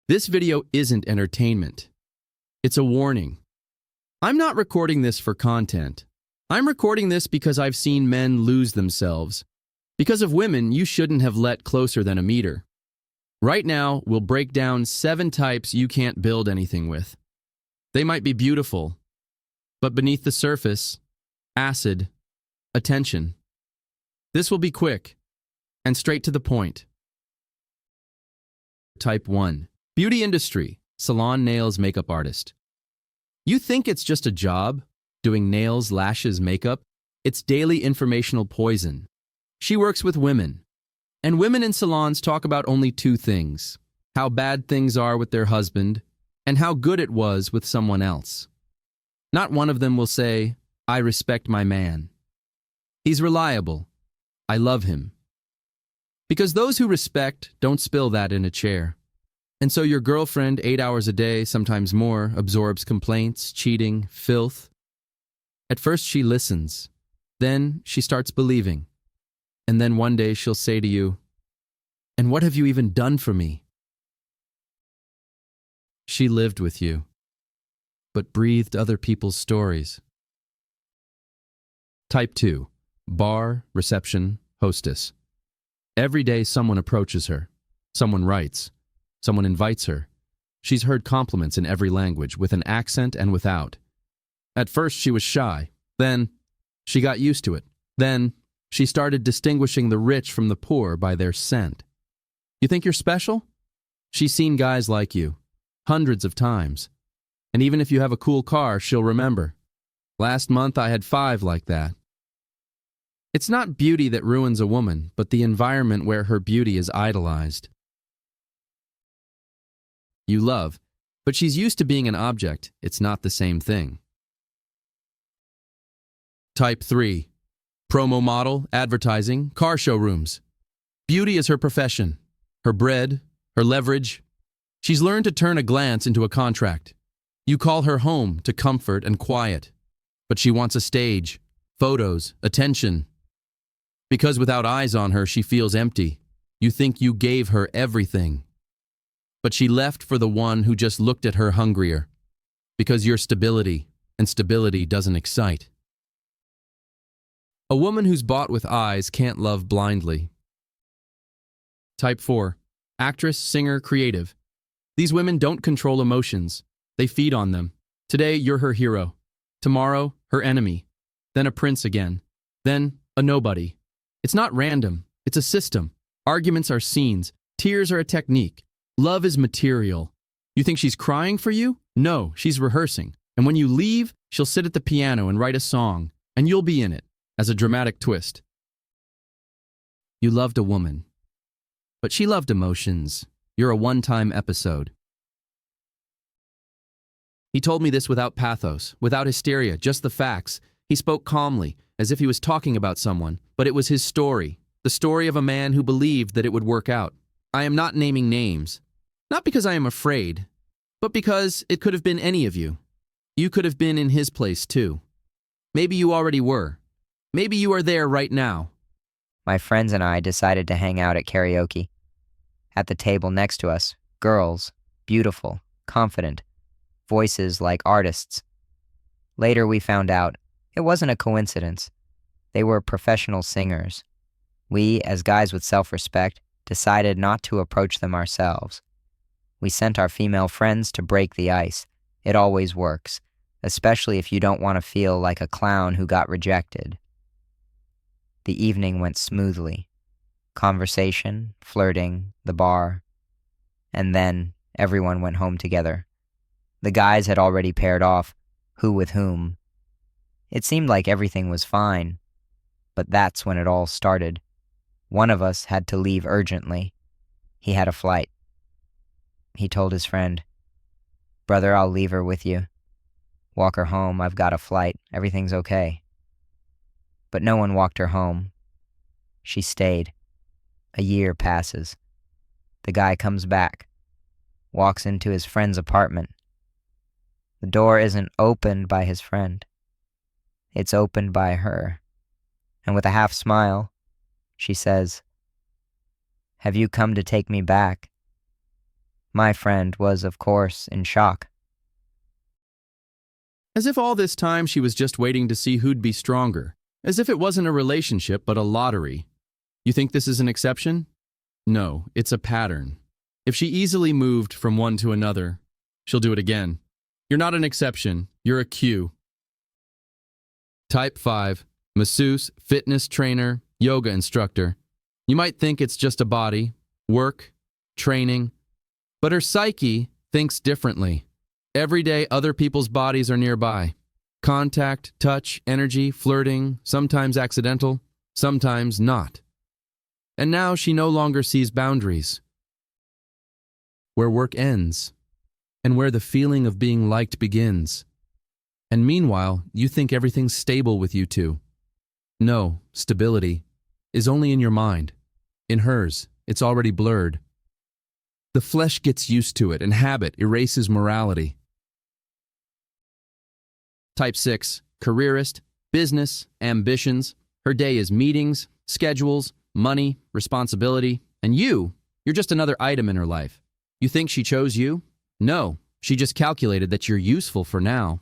This video isn't entertainment. It's a warning. I'm not recording this for content. I'm recording this because I've seen men lose themselves. Because of women, you shouldn't have let closer than a meter. Right now, we'll break down 7 types you can't build anything with. They might be beautiful, but beneath the surface, acid, attention. This will be quick and straight to the point. Type 1. Beauty industry, salon nails makeup artist. You think it's just a job, doing nails, lashes, makeup? It's daily informational poison. She works with women, and women in salons talk about only 2 things: how bad things are with their husband and how good it was with someone else. Not one of them will say, "I respect my man. He's reliable. I love him." Because those who respect don't spill that in a chair. And so your girlfriend, 8 hours a day, sometimes more, absorbs complaints, cheating, filth. At first she listens. Then she starts believing. And then one day she'll say to you, "And what have you even done for me?" She lived with you, but breathed other people's stories. Type 2. Bar, reception, hostess. Every day someone approaches her. Someone writes. Someone invites her. She's heard compliments in every language, with an accent and without. At first she was shy. Then she got used to it. Then she started distinguishing the rich from the poor by their scent. You think you're special? She's seen guys like you, hundreds of times. And even if you have a cool car, she'll remember. Last month I had 5 like that. It's not beauty that ruins a woman, but the environment where her beauty is idolized. You love, but she's used to being an object. It's not the same thing. Type 3. Promo model, advertising, car showrooms. Beauty is her profession, her bread, her leverage. She's learned to turn a glance into a contract. You call her home to comfort and quiet, but she wants a stage, photos, attention. Because without eyes on her, she feels empty. You think you gave her everything. But she left for the one who just looked at her hungrier. Because you're stability, and stability doesn't excite. A woman who's bought with eyes can't love blindly. Type 4. Actress, singer, creative. These women don't control emotions. They feed on them. Today, you're her hero. Tomorrow, her enemy. Then a prince again. Then a nobody. It's not random. It's a system. Arguments are scenes. Tears are a technique. Love is material. You think she's crying for you? No, she's rehearsing. And when you leave, she'll sit at the piano and write a song, and you'll be in it, as a dramatic twist. You loved a woman, but she loved emotions. You're a one-time episode. He told me this without pathos, without hysteria, just the facts. He spoke calmly, as if he was talking about someone, but it was his story, the story of a man who believed that it would work out. I am not naming names. Not because I am afraid, but because it could have been any of you. You could have been in his place too. Maybe you already were. Maybe you are there right now. My friends and I decided to hang out at karaoke. At the table next to us, girls, beautiful, confident, voices like artists. Later we found out it wasn't a coincidence. They were professional singers. We, as guys with self-respect, decided not to approach them ourselves. We sent our female friends to break the ice. It always works, especially if you don't want to feel like a clown who got rejected. The evening went smoothly. Conversation, flirting, the bar. And then everyone went home together. The guys had already paired off, who with whom. It seemed like everything was fine, but that's when it all started. One of us had to leave urgently. He had a flight. He told his friend, "Brother, I'll leave her with you. Walk her home, I've got a flight, everything's okay." But no one walked her home. She stayed. A year passes. The guy comes back, walks into his friend's apartment. The door isn't opened by his friend. It's opened by her. And with a half smile, she says, "Have you come to take me back?" My friend was, of course, in shock. As if all this time she was just waiting to see who'd be stronger. As if it wasn't a relationship but a lottery. You think this is an exception? No, it's a pattern. If she easily moved from one to another, she'll do it again. You're not an exception, you're a cue. Type 5. Masseuse, fitness trainer, yoga instructor. You might think it's just a body, work, training, but her psyche thinks differently. Every day other people's bodies are nearby. Contact, touch, energy, flirting, sometimes accidental, sometimes not. And now she no longer sees boundaries. Where work ends, and where the feeling of being liked begins. And meanwhile, you think everything's stable with you two. No, stability is only in your mind. In hers, it's already blurred. The flesh gets used to it, and habit erases morality. Type 6. Careerist, business, ambitions. Her day is meetings, schedules, money, responsibility, and you're just another item in her life. You think she chose you? No, she just calculated that you're useful for now.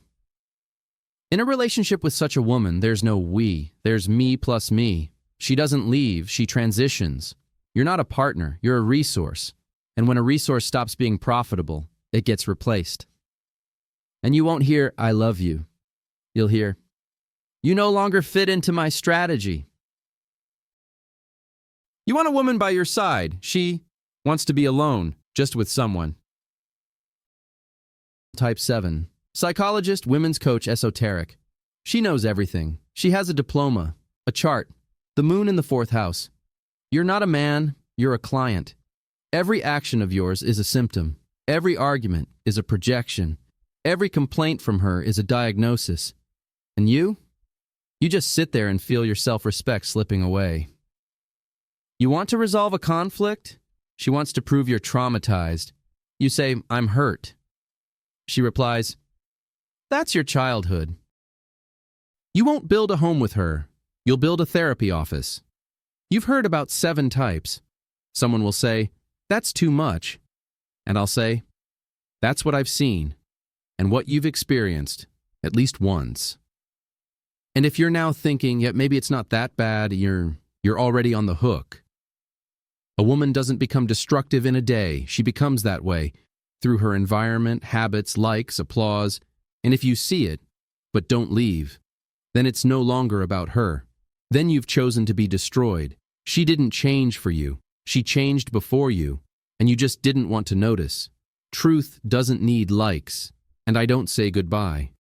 In a relationship with such a woman, there's no we, there's me plus me. She doesn't leave, she transitions. You're not a partner, you're a resource. And when a resource stops being profitable, it gets replaced. And you won't hear, "I love you." You'll hear, "You no longer fit into my strategy." You want a woman by your side. She wants to be alone, just with someone. Type 7. Psychologist, women's coach, esoteric. She knows everything. She has a diploma, a chart, the moon in the 4th house. You're not a man, you're a client. Every action of yours is a symptom. Every argument is a projection. Every complaint from her is a diagnosis. And you just sit there and feel your self-respect slipping away. You want to resolve a conflict? She wants to prove you're traumatized. You say, "I'm hurt." She replies, "That's your childhood." You won't build a home with her. You'll build a therapy office. You've heard about 7 types. Someone will say, "That's too much." And I'll say, "That's what I've seen, and what you've experienced, at least once." And if you're now thinking, "Yet maybe it's not that bad," you're already on the hook. A woman doesn't become destructive in a day. She becomes that way through her environment, habits, likes, applause. And if you see it, but don't leave, then it's no longer about her. Then you've chosen to be destroyed. She didn't change for you. She changed before you, and you just didn't want to notice. Truth doesn't need likes, and I don't say goodbye.